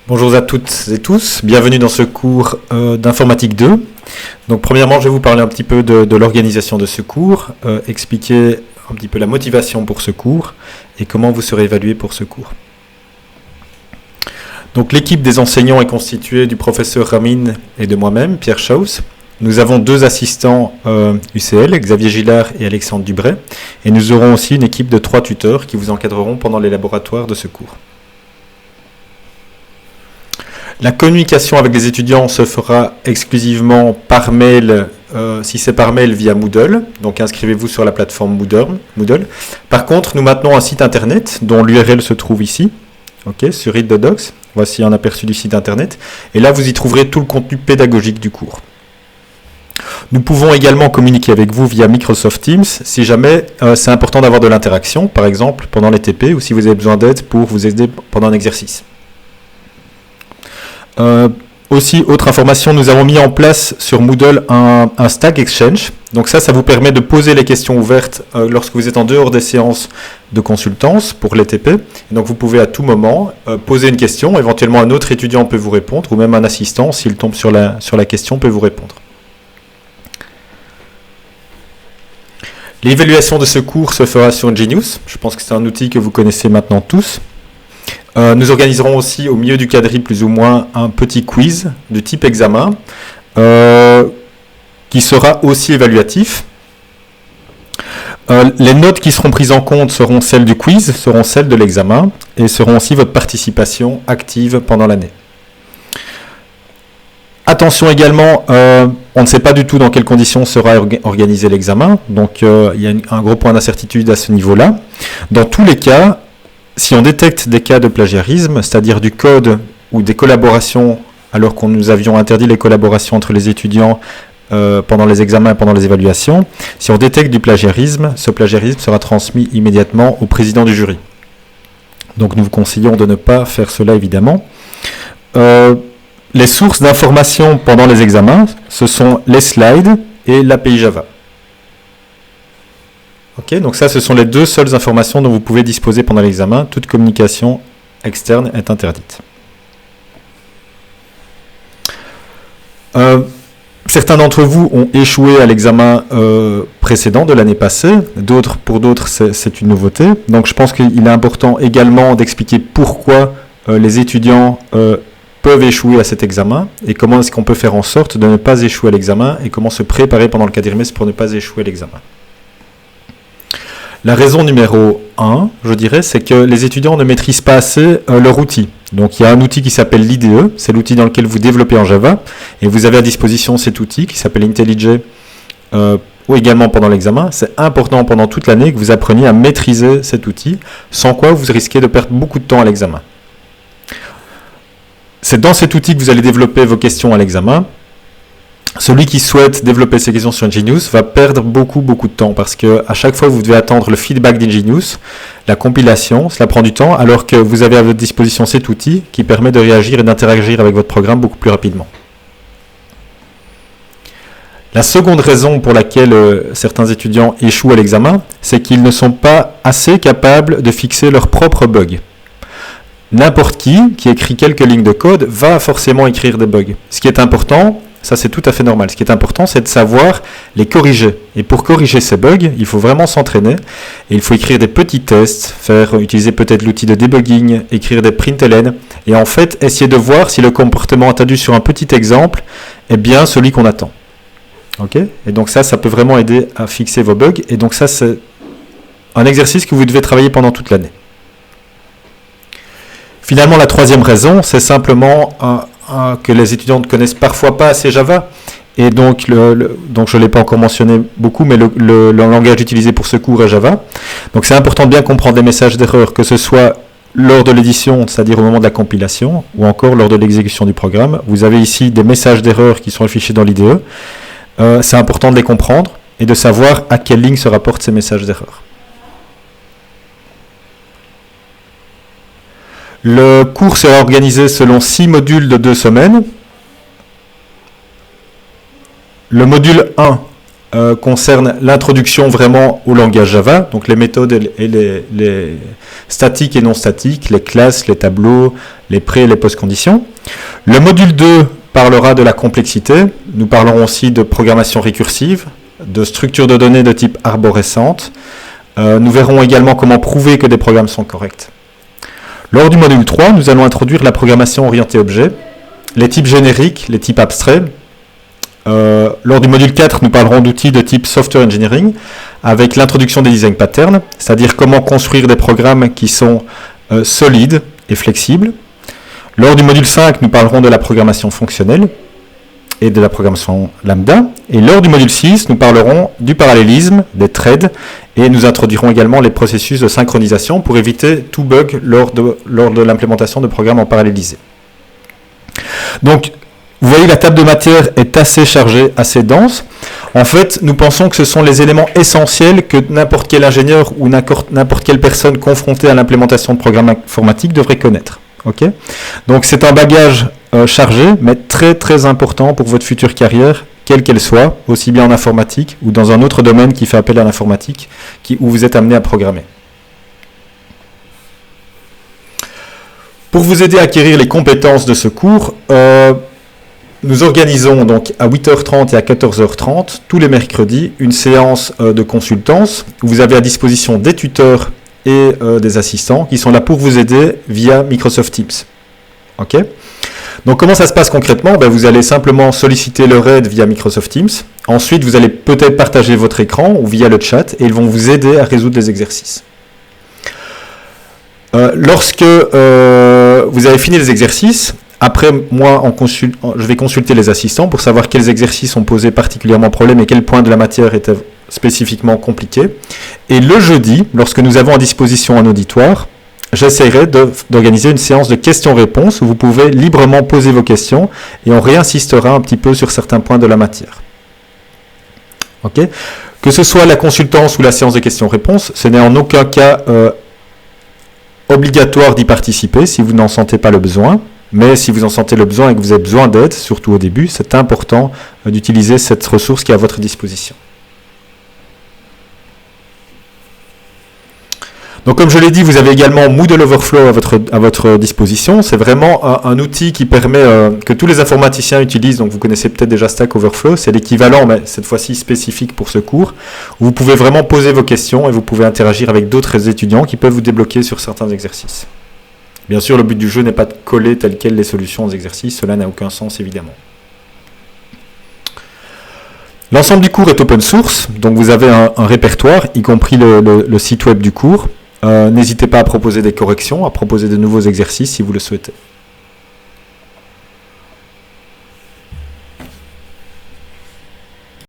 Bonjour à toutes et tous, bienvenue dans ce cours d'informatique 2. Donc premièrement, je vais vous parler un petit peu de l'organisation de ce cours, expliquer un petit peu la motivation pour ce cours et comment vous serez évalué pour ce cours. Donc l'équipe des enseignants est constituée du professeur Ramin et de moi-même, Pierre Schaus. Nous avons deux assistants UCL, Xavier Gillard et Alexandre Dubray, et nous aurons aussi une équipe de 3 tuteurs qui vous encadreront pendant les laboratoires de ce cours. La communication avec les étudiants se fera exclusivement par mail, si c'est par mail via Moodle, donc inscrivez-vous sur la plateforme Moodle. Par contre, nous maintenons un site internet dont l'URL se trouve ici, sur Read the Docs. Voici un aperçu du site internet, et là vous y trouverez tout le contenu pédagogique du cours. Nous pouvons également communiquer avec vous via Microsoft Teams si jamais c'est important d'avoir de l'interaction, par exemple pendant les TP ou si vous avez besoin d'aide pour vous aider pendant un exercice. Aussi, autre information, nous avons mis en place sur Moodle un Stack Exchange. Donc ça vous permet de poser les questions ouvertes lorsque vous êtes en dehors des séances de consultance pour les TP. Et donc vous pouvez à tout moment poser une question, éventuellement un autre étudiant peut vous répondre, ou même un assistant, s'il tombe sur la question, peut vous répondre. L'évaluation de ce cours se fera sur Genius. Je pense que c'est un outil que vous connaissez maintenant tous. Nous organiserons aussi au milieu du quadri plus ou moins un petit quiz de type examen qui sera aussi évaluatif. Les notes qui seront prises en compte seront celles du quiz, seront celles de l'examen et seront aussi votre participation active pendant l'année. Attention également, on ne sait pas du tout dans quelles conditions sera organisé l'examen, donc il y a un gros point d'incertitude à ce niveau-là. Dans tous les cas, si on détecte des cas de plagiarisme, c'est-à-dire du code ou des collaborations, alors qu'on nous avions interdit les collaborations entre les étudiants pendant les examens et pendant les évaluations, si on détecte du plagiarisme, ce plagiarisme sera transmis immédiatement au président du jury. Donc nous vous conseillons de ne pas faire cela évidemment. Les sources d'informations pendant les examens, ce sont les slides et l'API Java. Donc ça, ce sont les deux seules informations dont vous pouvez disposer pendant l'examen. Toute communication externe est interdite. Certains d'entre vous ont échoué à l'examen précédent de l'année passée. Pour d'autres, c'est une nouveauté. Donc je pense qu'il est important également d'expliquer pourquoi les étudiants peuvent échouer à cet examen et comment est-ce qu'on peut faire en sorte de ne pas échouer à l'examen et comment se préparer pendant le quadrimestre pour ne pas échouer à l'examen. La raison numéro 1, je dirais, c'est que les étudiants ne maîtrisent pas assez leur outil. Donc il y a un outil qui s'appelle l'IDE, c'est l'outil dans lequel vous développez en Java, et vous avez à disposition cet outil qui s'appelle IntelliJ, ou également pendant l'examen. C'est important pendant toute l'année que vous appreniez à maîtriser cet outil, sans quoi vous risquez de perdre beaucoup de temps à l'examen. C'est dans cet outil que vous allez développer vos questions à l'examen. Celui qui souhaite développer ses questions sur Genius va perdre beaucoup de temps parce qu'à chaque fois vous devez attendre le feedback d'Ingenious, la compilation, cela prend du temps alors que vous avez à votre disposition cet outil qui permet de réagir et d'interagir avec votre programme beaucoup plus rapidement. La seconde raison pour laquelle certains étudiants échouent à l'examen, c'est qu'ils ne sont pas assez capables de fixer leurs propres bugs. N'importe qui écrit quelques lignes de code va forcément écrire des bugs. Ce qui est important, ça c'est tout à fait normal. Ce qui est important, c'est de savoir les corriger. Et pour corriger ces bugs, il faut vraiment s'entraîner. Et il faut écrire des petits tests, utiliser peut-être l'outil de debugging, écrire des println. Et en fait, essayer de voir si le comportement attendu sur un petit exemple est bien celui qu'on attend. Et donc ça peut vraiment aider à fixer vos bugs. Et donc ça, c'est un exercice que vous devez travailler pendant toute l'année. Finalement, la troisième raison, c'est simplement que les étudiants ne connaissent parfois pas assez Java. Et donc je ne l'ai pas encore mentionné beaucoup, mais le langage utilisé pour ce cours est Java. Donc c'est important de bien comprendre les messages d'erreur, que ce soit lors de l'édition, c'est-à-dire au moment de la compilation, ou encore lors de l'exécution du programme. Vous avez ici des messages d'erreur qui sont affichés dans l'IDE. C'est important de les comprendre et de savoir à quelle ligne se rapportent ces messages d'erreur. Le cours sera organisé selon 6 modules de 2 semaines. Le module 1 concerne l'introduction vraiment au langage Java, donc les méthodes et les statiques et non statiques, les classes, les tableaux, les pré- et les post-conditions. Le module 2 parlera de la complexité. Nous parlerons aussi de programmation récursive, de structure de données de type arborescente. Nous verrons également comment prouver que des programmes sont corrects. Lors du module 3, nous allons introduire la programmation orientée objet, les types génériques, les types abstraits. Lors du module 4, nous parlerons d'outils de type software engineering avec l'introduction des design patterns, c'est-à-dire comment construire des programmes qui sont solides et flexibles. Lors du module 5, nous parlerons de la programmation fonctionnelle et de la programmation lambda. Et lors du module 6, nous parlerons du parallélisme, des threads, et nous introduirons également les processus de synchronisation pour éviter tout bug lors de l'implémentation de programmes en parallélisé. Donc, vous voyez, la table de matière est assez chargée, assez dense. En fait, nous pensons que ce sont les éléments essentiels que n'importe quel ingénieur ou n'importe quelle personne confrontée à l'implémentation de programmes informatiques devrait connaître. Okay. Donc, c'est un bagage chargé, mais très très important pour votre future carrière, quelle qu'elle soit, aussi bien en informatique ou dans un autre domaine qui fait appel à l'informatique, où vous êtes amené à programmer. Pour vous aider à acquérir les compétences de ce cours, nous organisons donc à 8h30 et à 14h30, tous les mercredis, une séance de consultance. Vous avez à disposition des tuteurs et des assistants qui sont là pour vous aider via Microsoft Teams. Ok ? Donc comment ça se passe concrètement ? Vous allez simplement solliciter leur aide via Microsoft Teams. Ensuite, vous allez peut-être partager votre écran ou via le chat et ils vont vous aider à résoudre les exercices. Lorsque vous avez fini les exercices, après, moi, je vais consulter les assistants pour savoir quels exercices ont posé particulièrement problème et quel point de la matière était spécifiquement compliqué. Et le jeudi, lorsque nous avons à disposition un auditoire, j'essaierai d'organiser une séance de questions-réponses où vous pouvez librement poser vos questions et on réinsistera un petit peu sur certains points de la matière. Okay ? Que ce soit la consultance ou la séance de questions-réponses, ce n'est en aucun cas obligatoire d'y participer si vous n'en sentez pas le besoin. Mais si vous en sentez le besoin et que vous avez besoin d'aide, surtout au début, c'est important d'utiliser cette ressource qui est à votre disposition. Donc comme je l'ai dit, vous avez également Moodle Overflow à votre disposition. C'est vraiment un outil qui permet que tous les informaticiens utilisent. Donc vous connaissez peut-être déjà Stack Overflow, c'est l'équivalent, mais cette fois-ci spécifique pour ce cours. Où vous pouvez vraiment poser vos questions et vous pouvez interagir avec d'autres étudiants qui peuvent vous débloquer sur certains exercices. Bien sûr, le but du jeu n'est pas de coller telles quelles les solutions aux exercices, cela n'a aucun sens évidemment. L'ensemble du cours est open source, donc vous avez un répertoire, y compris le site web du cours. N'hésitez pas à proposer des corrections, à proposer de nouveaux exercices si vous le souhaitez.